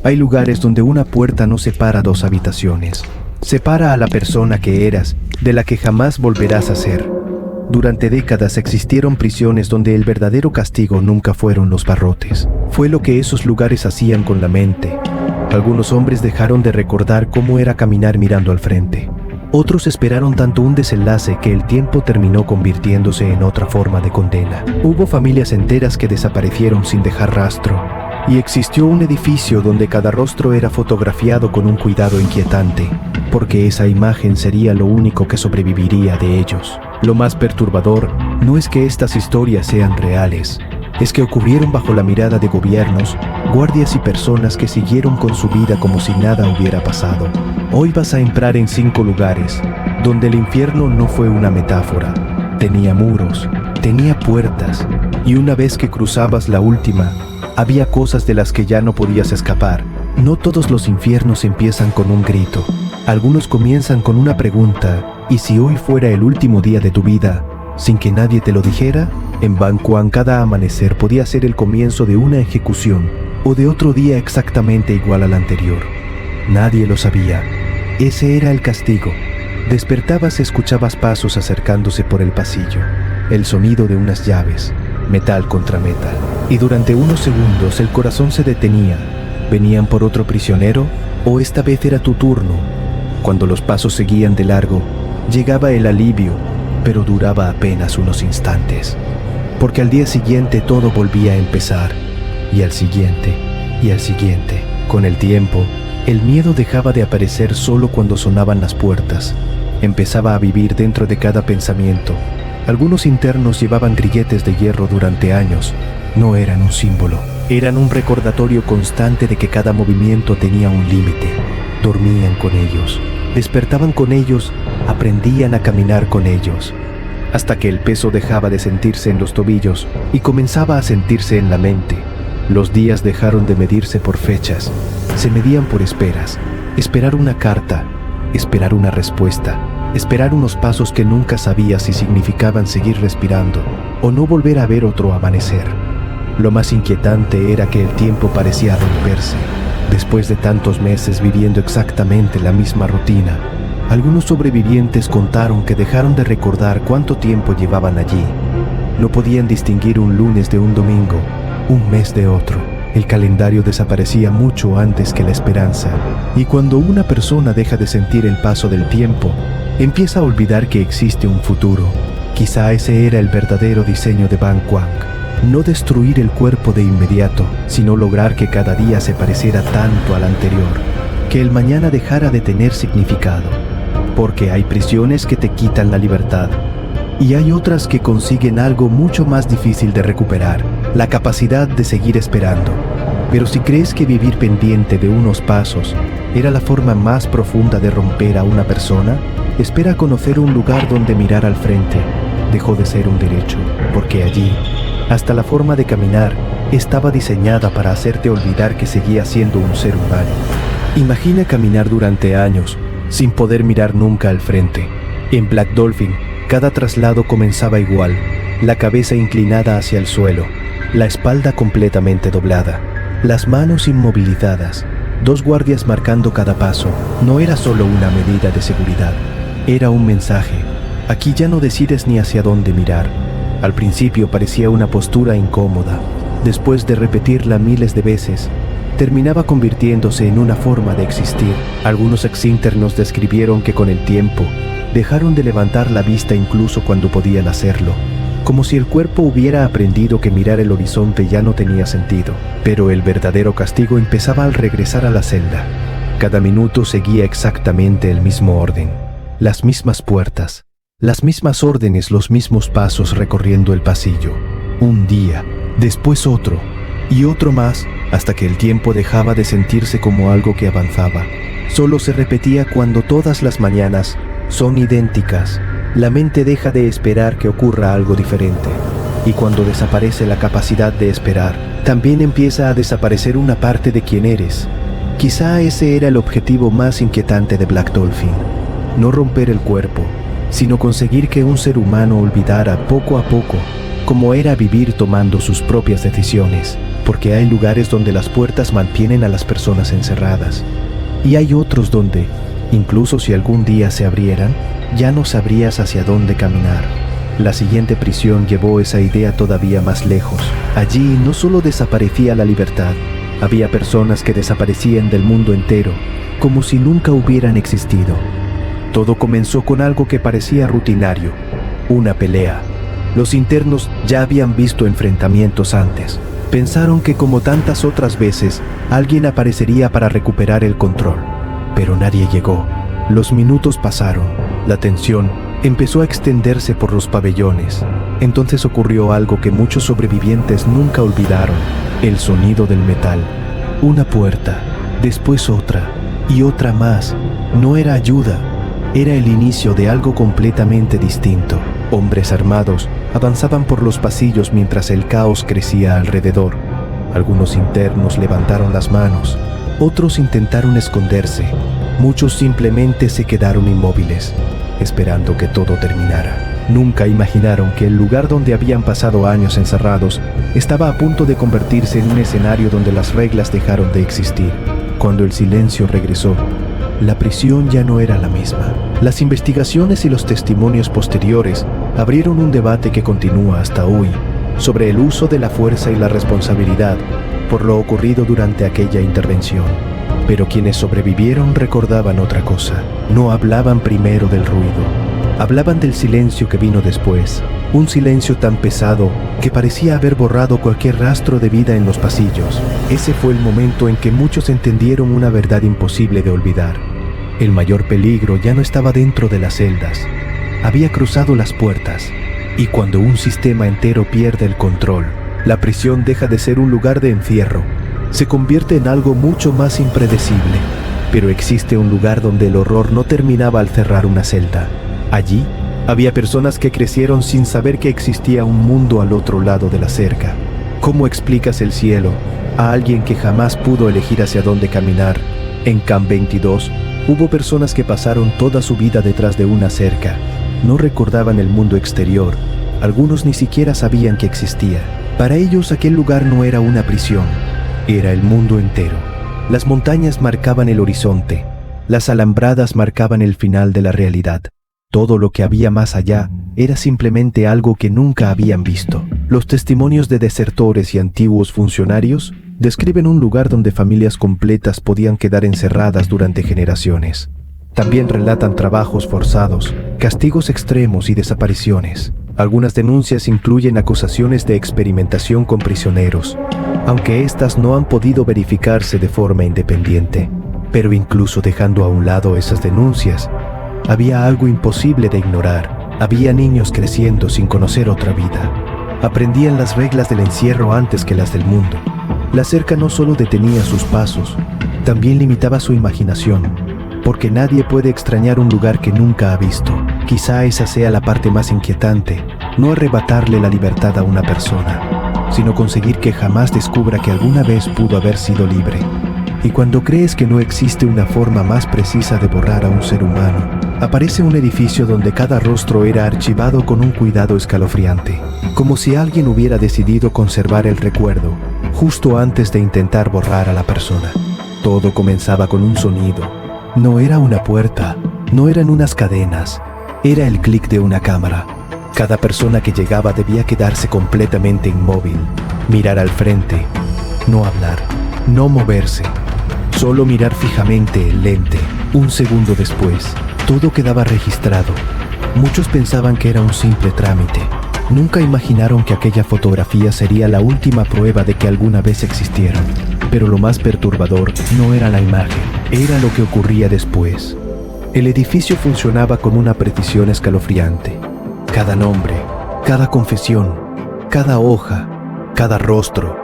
Hay lugares donde una puerta no separa dos habitaciones. Separa a la persona que eras de la que jamás volverás a ser. Durante décadas existieron prisiones donde el verdadero castigo nunca fueron los barrotes. Fue lo que esos lugares hacían con la mente. Algunos hombres dejaron de recordar cómo era caminar mirando al frente. Otros esperaron tanto un desenlace que el tiempo terminó convirtiéndose en otra forma de condena. Hubo familias enteras que desaparecieron sin dejar rastro. Y existió un edificio donde cada rostro era fotografiado con un cuidado inquietante, porque esa imagen sería lo único que sobreviviría de ellos. Lo más perturbador no es que estas historias sean reales, es que ocurrieron bajo la mirada de gobiernos, guardias y personas que siguieron con su vida como si nada hubiera pasado. Hoy vas a entrar en 5 lugares, donde el infierno no fue una metáfora. Tenía muros, tenía puertas, y una vez que cruzabas la última, había cosas de las que ya no podías escapar. No todos los infiernos empiezan con un grito. Algunos comienzan con una pregunta, ¿y si hoy fuera el último día de tu vida, sin que nadie te lo dijera? En Bangkwang cada amanecer podía ser el comienzo de una ejecución o de otro día exactamente igual al anterior. Nadie lo sabía. Ese era el castigo. Despertabas y escuchabas pasos acercándose por el pasillo, el sonido de unas llaves, metal contra metal, y durante unos segundos el corazón se detenía. ¿Venían por otro prisionero o esta vez era tu turno? Cuando los pasos seguían de largo, llegaba el alivio, pero duraba apenas unos instantes, porque al día siguiente todo volvía a empezar, y al siguiente, y al siguiente. Con el tiempo, el miedo dejaba de aparecer solo cuando sonaban las puertas. Empezaba a vivir dentro de cada pensamiento. Algunos internos llevaban grilletes de hierro durante años. No eran un símbolo, eran un recordatorio constante de que cada movimiento tenía un límite. Dormían con ellos, despertaban con ellos, aprendían a caminar con ellos, hasta que el peso dejaba de sentirse en los tobillos y comenzaba a sentirse en la mente. Los días dejaron de medirse por fechas, se medían por esperas. Esperar una carta, esperar una respuesta, esperar unos pasos que nunca sabías si significaban seguir respirando o no volver a ver otro amanecer. Lo más inquietante era que el tiempo parecía romperse. Después de tantos meses viviendo exactamente la misma rutina, algunos sobrevivientes contaron que dejaron de recordar cuánto tiempo llevaban allí. No podían distinguir un lunes de un domingo, un mes de otro. El calendario desaparecía mucho antes que la esperanza, y cuando una persona deja de sentir el paso del tiempo, empieza a olvidar que existe un futuro. Quizá ese era el verdadero diseño de Bangkwang. No destruir el cuerpo de inmediato, sino lograr que cada día se pareciera tanto al anterior, que el mañana dejara de tener significado. Porque hay prisiones que te quitan la libertad, y hay otras que consiguen algo mucho más difícil de recuperar, la capacidad de seguir esperando. Pero si crees que vivir pendiente de unos pasos era la forma más profunda de romper a una persona, espera conocer un lugar donde mirar al frente dejó de ser un derecho, porque allí, hasta la forma de caminar estaba diseñada para hacerte olvidar que seguías siendo un ser humano. Imagina caminar durante años sin poder mirar nunca al frente. En Black Dolphin, cada traslado comenzaba igual, la cabeza inclinada hacia el suelo, la espalda completamente doblada, las manos inmovilizadas, 2 guardias marcando cada paso. No era solo una medida de seguridad, era un mensaje. Aquí ya no decides ni hacia dónde mirar. Al principio parecía una postura incómoda. Después de repetirla miles de veces, terminaba convirtiéndose en una forma de existir. Algunos exinternos describieron que con el tiempo dejaron de levantar la vista incluso cuando podían hacerlo, como si el cuerpo hubiera aprendido que mirar el horizonte ya no tenía sentido. Pero el verdadero castigo empezaba al regresar a la celda. Cada minuto seguía exactamente el mismo orden, las mismas puertas, las mismas órdenes, los mismos pasos recorriendo el pasillo. Un día, después otro, y otro más, hasta que el tiempo dejaba de sentirse como algo que avanzaba. Solo se repetía cuando todas las mañanas son idénticas. La mente deja de esperar que ocurra algo diferente. Y cuando desaparece la capacidad de esperar, también empieza a desaparecer una parte de quien eres. Quizá ese era el objetivo más inquietante de Black Dolphin. No romper el cuerpo, sino conseguir que un ser humano olvidara poco a poco cómo era vivir tomando sus propias decisiones. porque hay lugares donde las puertas mantienen a las personas encerradas, y hay otros donde, incluso si algún día se abrieran, ya no sabrías hacia dónde caminar. La siguiente prisión llevó esa idea todavía más lejos. Allí no solo desaparecía la libertad, había personas que desaparecían del mundo entero, como si nunca hubieran existido. Todo comenzó con algo que parecía rutinario, una pelea. Los internos ya habían visto enfrentamientos antes. Pensaron que como tantas otras veces, alguien aparecería para recuperar el control. Pero nadie llegó. Los minutos pasaron. La tensión empezó a extenderse por los pabellones. Entonces ocurrió algo que muchos sobrevivientes nunca olvidaron: el sonido del metal. Una puerta, después otra y otra más. No era ayuda, era el inicio de algo completamente distinto. Hombres armados avanzaban por los pasillos mientras el caos crecía alrededor. Algunos internos levantaron las manos, otros intentaron esconderse, muchos simplemente se quedaron inmóviles, esperando que todo terminara. Nunca imaginaron que el lugar donde habían pasado años encerrados estaba a punto de convertirse en un escenario donde las reglas dejaron de existir. Cuando el silencio regresó, la prisión ya no era la misma. Las investigaciones y los testimonios posteriores abrieron un debate que continúa hasta hoy sobre el uso de la fuerza y la responsabilidad por lo ocurrido durante aquella intervención. Pero quienes sobrevivieron recordaban otra cosa. No hablaban primero del ruido. Hablaban del silencio que vino después, un silencio tan pesado que parecía haber borrado cualquier rastro de vida en los pasillos. Ese fue el momento en que muchos entendieron una verdad imposible de olvidar. El mayor peligro ya no estaba dentro de las celdas, había cruzado las puertas, y cuando un sistema entero pierde el control, la prisión deja de ser un lugar de encierro, se convierte en algo mucho más impredecible. Pero existe un lugar donde el horror no terminaba al cerrar una celda. Allí había personas que crecieron sin saber que existía un mundo al otro lado de la cerca. ¿Cómo explicas el cielo a alguien que jamás pudo elegir hacia dónde caminar? En Camp 22 hubo personas que pasaron toda su vida detrás de una cerca. No recordaban el mundo exterior. Algunos ni siquiera sabían que existía. Para ellos aquel lugar no era una prisión, era el mundo entero. Las montañas marcaban el horizonte. Las alambradas marcaban el final de la realidad. Todo lo que había más allá era simplemente algo que nunca habían visto. Los testimonios de desertores y antiguos funcionarios describen un lugar donde familias completas podían quedar encerradas durante generaciones. También relatan trabajos forzados, castigos extremos y desapariciones. Algunas denuncias incluyen acusaciones de experimentación con prisioneros, aunque estas no han podido verificarse de forma independiente. Pero incluso dejando a un lado esas denuncias, había algo imposible de ignorar. Había niños creciendo sin conocer otra vida. Aprendían las reglas del encierro antes que las del mundo. La cerca no solo detenía sus pasos, también limitaba su imaginación, porque nadie puede extrañar un lugar que nunca ha visto. Quizá esa sea la parte más inquietante, no arrebatarle la libertad a una persona, sino conseguir que jamás descubra que alguna vez pudo haber sido libre. Y cuando crees que no existe una forma más precisa de borrar a un ser humano, aparece un edificio donde cada rostro era archivado con un cuidado escalofriante, como si alguien hubiera decidido conservar el recuerdo justo antes de intentar borrar a la persona. Todo comenzaba con un sonido. No era una puerta, no eran unas cadenas, era el clic de una cámara. Cada persona que llegaba debía quedarse completamente inmóvil, mirar al frente, no hablar, no moverse. Solo mirar fijamente el lente. Un segundo después, todo quedaba registrado. Muchos pensaban que era un simple trámite. Nunca imaginaron que aquella fotografía sería la última prueba de que alguna vez existieron. Pero lo más perturbador no era la imagen, era lo que ocurría después. El edificio funcionaba con una precisión escalofriante. Cada nombre, cada confesión, cada hoja, cada rostro.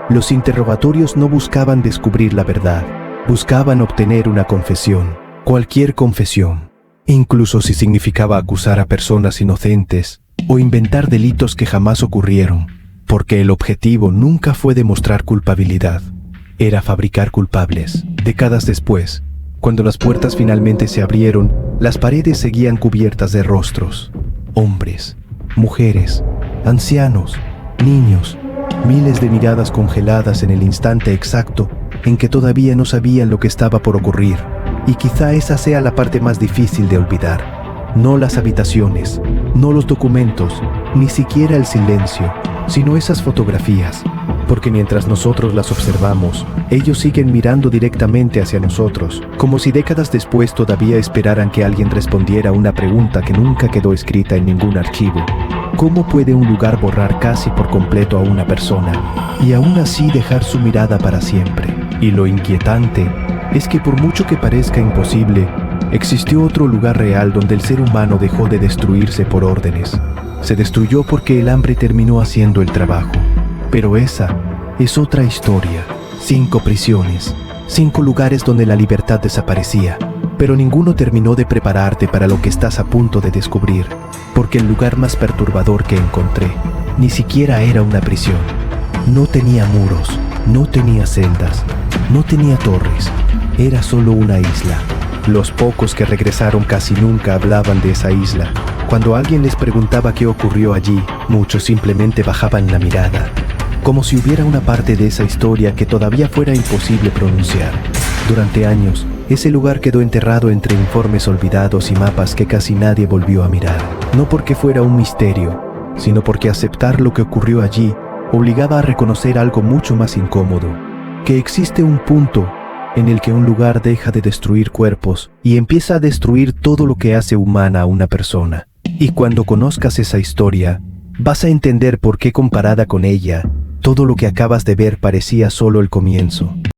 Los interrogatorios no buscaban descubrir la verdad. Buscaban obtener una confesión, cualquier confesión, incluso si significaba acusar a personas inocentes o inventar delitos que jamás ocurrieron, porque el objetivo nunca fue demostrar culpabilidad, era fabricar culpables. Décadas después, cuando las puertas finalmente se abrieron, las paredes seguían cubiertas de rostros, hombres, mujeres, ancianos, niños, Miles de miradas congeladas en el instante exacto en que todavía no sabían lo que estaba por ocurrir. Y quizá esa sea la parte más difícil de olvidar. No las habitaciones, no los documentos, ni siquiera el silencio, sino esas fotografías. Porque mientras nosotros las observamos, ellos siguen mirando directamente hacia nosotros, como si décadas después todavía esperaran que alguien respondiera a una pregunta que nunca quedó escrita en ningún archivo. ¿Cómo puede un lugar borrar casi por completo a una persona y aún así dejar su mirada para siempre? Y lo inquietante es que por mucho que parezca imposible, existió otro lugar real donde el ser humano dejó de destruirse por órdenes. Se destruyó porque el hambre terminó haciendo el trabajo. Pero esa es otra historia. 5 prisiones, 5 lugares donde la libertad desaparecía. Pero ninguno terminó de prepararte para lo que estás a punto de descubrir, porque el lugar más perturbador que encontré ni siquiera era una prisión. No tenía muros, no tenía celdas, no tenía torres, era solo una isla. Los pocos que regresaron casi nunca hablaban de esa isla. Cuando alguien les preguntaba qué ocurrió allí, muchos simplemente bajaban la mirada, como si hubiera una parte de esa historia que todavía fuera imposible pronunciar. Durante años, ese lugar quedó enterrado entre informes olvidados y mapas que casi nadie volvió a mirar. No porque fuera un misterio, sino porque aceptar lo que ocurrió allí obligaba a reconocer algo mucho más incómodo, que existe un punto en el que un lugar deja de destruir cuerpos y empieza a destruir todo lo que hace humana a una persona. Y cuando conozcas esa historia, vas a entender por qué comparada con ella, todo lo que acabas de ver parecía solo el comienzo.